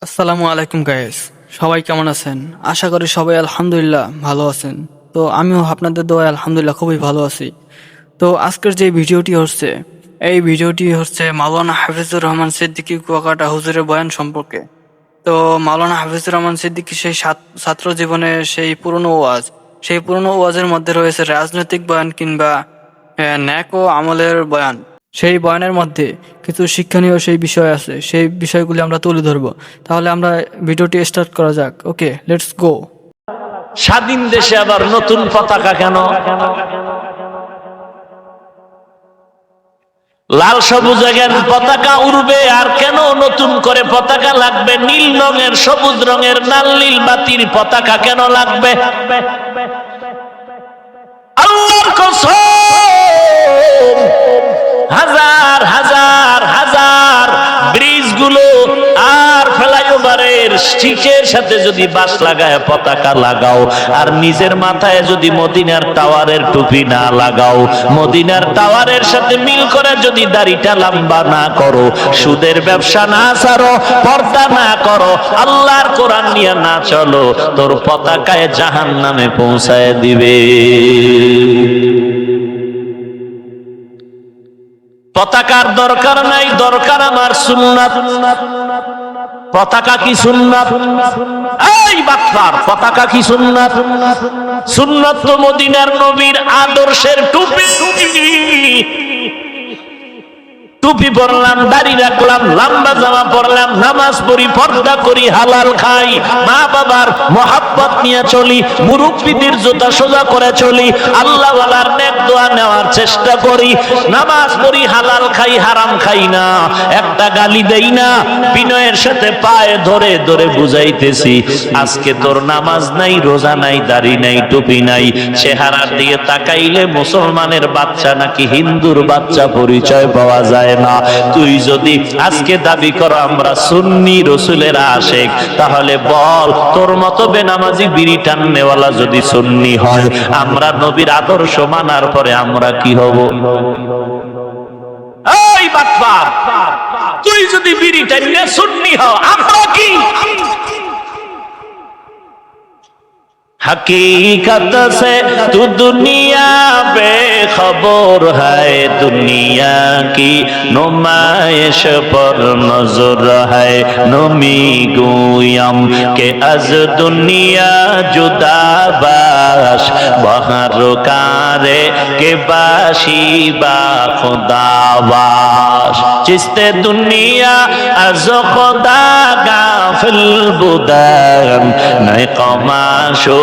আসসালামু আলাইকুম গাইস, সবাই কেমন আছেন? আশা করি সবাই আলহামদুলিল্লাহ ভালো আছেন। তো আমিও আপনাদের দোয়ায় আলহামদুলিল্লাহ খুবই ভালো আছি। তো আজকের যে ভিডিওটি হচ্ছে, এই ভিডিওটি হচ্ছে মাওলানা হাফিজুর রহমান সিদ্দিকী কুয়াকাটা হুজুরের বয়ান সম্পর্কে। তো মাওলানা হাফিজুর রহমান সিদ্দিকী সেই ছাত্র জীবনের সেই পুরনো ওয়াজের মধ্যে রয়েছে রাজনৈতিক বয়ান কিংবা ন্যাক ও আমলের বয়ান। সেই বয়ানের মধ্যে কিছু শিক্ষণীয় সেই বিষয় আছে, সেই বিষয়গুলি আমরা তুলে ধরবো। তাহলে আমরা ভিডিওটি স্টার্ট করা যাক। ওকে, লেটস গো। স্বাধীন দেশে আবার নতুন পতাকা কেন? লাল সবুজ পতাকা উড়বে, আর কেন নতুন করে পতাকা লাগবে? নীল রঙের, সবুজ রঙের, লাল নীল বাতির পতাকা কেন লাগবে? আল্লাহর কসম, হাজার হাজার হাজার ব্রিজ গুলো আর ফ্লাইওভারের স্টিকের সাথে যদি বাঁশ লাগায় পতাকা লাগাও, আর নিজের মাথায় যদি মদিনার টাওয়ারের টুপি না লাগাও, মদিনার টাওয়ারের সাথে মিল করে যদি দাড়িটা লম্বা না করো, সুদের ব্যবসা না ছাড়ো, পর্দা না করো, আল্লাহর কোরআন নিয়ে না চলো, তোর পতাকায় জাহান্নামে পৌঁছায় দিবে। পতাকার দরকার নাই, দরকার আমার সুন্নাত। পতাকা কি সুন্নাত? এই বাটপার, পতাকা কি সুন্নাত? সুন্নাত তো মদিনার নবীর আদর্শের টুপি। টুপি পরলাম, দাড়ি রাখলাম, লম্বা জামা পরলাম, নামাজ পড়ি, পর্দা করি, হালাল খাই, মা বাবার মহাব্বত নিয়ে চলি, মুরব্বিদের জুতা সোজা করে চলি, আল্লাহ ওয়ালার নেক দোয়া নেওয়ার চেষ্টা করি, নামাজ পড়ি, হালাল খাই, হারাম খাই না, একটা গালি দেই না, বিনয়ের সাথে পায়ে ধরে ধরে বুঝাইতেছি, আজকে তোর নামাজ নাই, রোজা নাই, দাড়ি নাই, টুপি নাই, চেহারার দিকে তাকাইলে মুসলমানের বাচ্চা নাকি হিন্দুর বাচ্চা পরিচয় পাওয়া যায় না। তুই যদি আজকে দাবি করো আমরা সুন্নি রসুলের আশেক, তাহলে বল তোর মতো বেনামাজি বিড়ি টাননেওয়ালা যদি সুন্নি হয়, আমরা নবীর আদর্শ মানার পরে আমরা কি হব? এই বাটপার, তুই যদি বিড়ি টানলে সুন্নি হও, আমরা কি? हकीकत से तू दुनिया बेखबर है, दुनिया की नुमाइश पर नजर है, नमी गुयम के अज दुनिया जुदा बाश, बहर कारे के बाशी बा खुदा बाश, चिस्ते दुनिया अज खुदा गाफिल बुदान नहीं कमाशो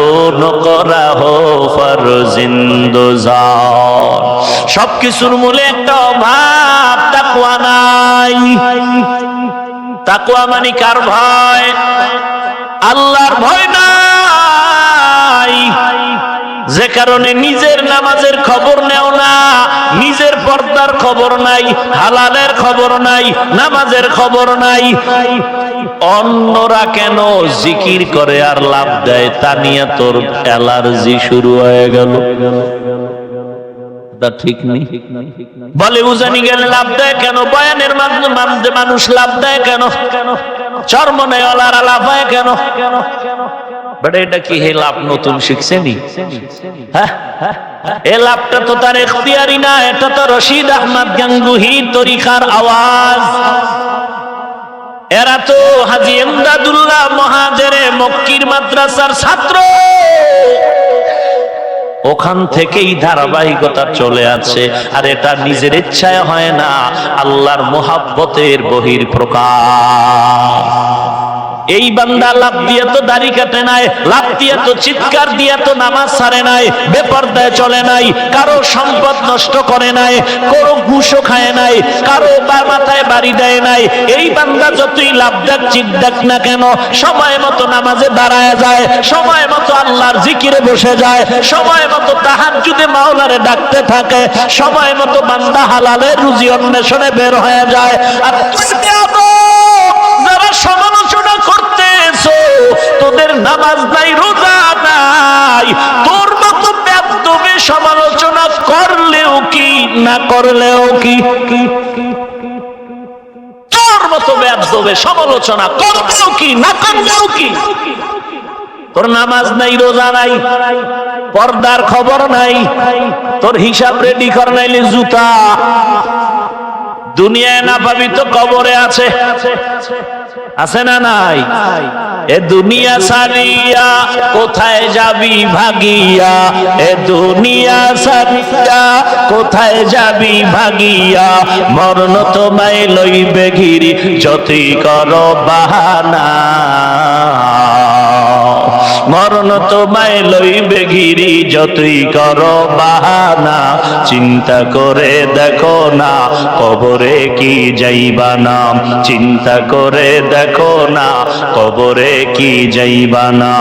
সবকিছুর মূলে একটা অভাব, তাকওয়া নাই। তাকওয়া মানে কার ভয়? আল্লাহর ভয় নাই, যে কারণে নিজের নামাজের খবর নেও না, নিজের পর্দার খবর নাই, হালালের খবর নাই, নামাজের খবর নাই। অন্যরা কেন জিকির করে আর লাভ দেয় তা নিয়ে তোর অ্যালার্জি শুরু হয়ে গেল। ঠিক নেই, বলে উজানি গেলে লাভ দেয় কেন, বয়ানের মাঝে মানুষ লাভ দেয় কেন, চরমনেওয়ালারা লাভ হয় কেন? বাট এটা কি হে লাভ নতুন শিখছেনি? হ্যাঁ, এ লাভটা তো তার ইখতিয়ারি না, এটা তো রশিদ আহমদ গাঙ্গুহি তরিকার আওয়াজ। এরা তো হাজী ইমদাদুল্লাহ মহাজেরে মক্কির মাদ্রাসার ছাত্র, ওখান থেকেই ধারাবাহিকতা চলে আছে। আর এটা নিজের ইচ্ছায় হয় না, আল্লাহর মুহাব্বতের বহির প্রকাশ। এই বান্দা লাভ দিয়ে তো দাড়ি কাটে নাই, লাভ দিয়ে তো চিৎকার দিয়ে তো নামাজ ছাড়ে নাই, বেপরদায় চলে নাই, কারো সম্পদ নষ্ট করে নাই, কারো ঘুষও খায় নাই, কারো মাথায় বাড়ি দেয় নাই। এই বান্দা যতই লাভ দেখ চিৎ দেখ না কেন, সময় মতো নামাজে দাঁড়ায় যায়, সময় মতো আল্লাহর জিকিরে বসে যায়, সময় মতো তাহাজ্জুদে মাওলারে ডাকতে থাকে, সময় মতো বান্দা হালালের রুজি অন্বেষণে বের হয়ে যায়। আর যারা সমালোচনা করতেছো, তোদের নামাজ নাই, রোজা নাই, তোর মতো বেয়াদবি সমালোচনা করলেও কি না করলেও কি, তোর মতো বেয়াদব করবে, সমালোচনা করবেও কি না করবেও কি। তোর নামাজ নাই, রোজা নাই, পর্দার খবর নাই, তোর হিসাব রেডি কর নাইলে জুতা। দুনিয়ায় না পাবি তো কবরে আছে, আছে না নাই? এ দুনিয়া সারিয়া কোথায় যাবি ভাগিয়া, এ দুনিয়া সারিয়া কোথায় যাবি ভাগিয়া, মরণ তোমায় লইবে ঘিরি যতই করো বাহানা, মরণ তোমায় লইবে ঘিরি যতই করো বাহানা। চিন্তা করে দেখো না কবরে কি যাইবা না, চিন্তা করে দেখো না কবরে কি যাইবা না।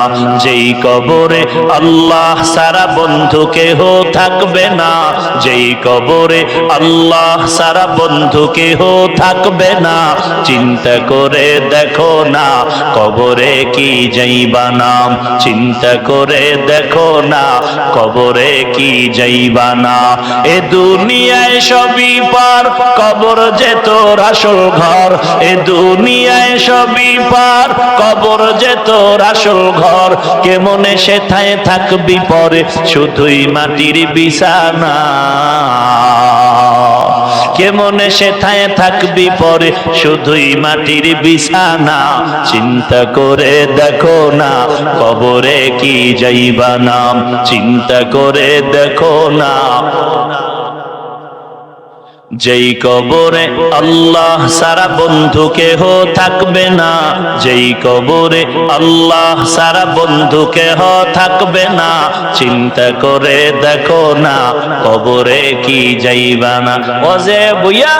যেই কবরে আল্লাহ সারা বন্ধু কেহ থাকবে না, যেই কবরে আল্লাহ সারা বন্ধু কেহ থাকবে না, চিন্তা করে দেখো না কবরে কি যাইবা না, চিন্তা করে দেখো না কবরে কি যাইবা না। এ দুনিয়ায় সবই পার, কবর যে তোর আসল ঘর, এ দুনিয়ায় সবই পার, কবর যে তোর আসল ঘর। কেমনে সেথায় থাকবি পরে শুধুই মাটির বিছানা, কেমনে সেথায় থাকবি পরে শুধুই মাটির বিছানা। চিন্তা করে দেখো না কবরে কি যাইবা না, চিন্তা করে দেখো না। যেই কবরে আল্লাহ সারা বন্ধু কেহ থাকবে না, যেই কবরে আল্লাহ সারা বন্ধু কেহ থাকবে না, চিন্তা করে দেখো না কবরে কি যাইবা না। ও যে বইয়া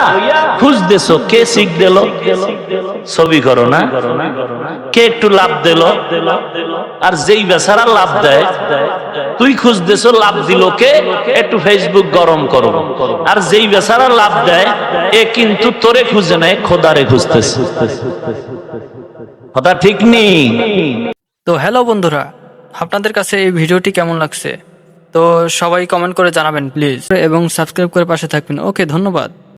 খুঁজতেছো, কে শিখ দিল? ছবি করো না, কে একটু লাভ দিল? আর যেই বেচারা লাভ দেয় তুই খুঁজতেছো লাভ দিল কে, একটু ফেসবুক গরম করো। আর যেই বেচারা লাভ দেয় এ কিন্তু তোরে খুঁজে নেয়, খোদারে খুঁজতেছে। কথা ঠিক নেই? তো হ্যালো বন্ধুরা, আপনাদের কাছে এই ভিডিওটি কেমন লাগছে? তো সবাই কমেন্ট করে জানাবেন প্লিজ, এবং সাবস্ক্রাইব করে পাশে থাকবেন। ওকে, ধন্যবাদ।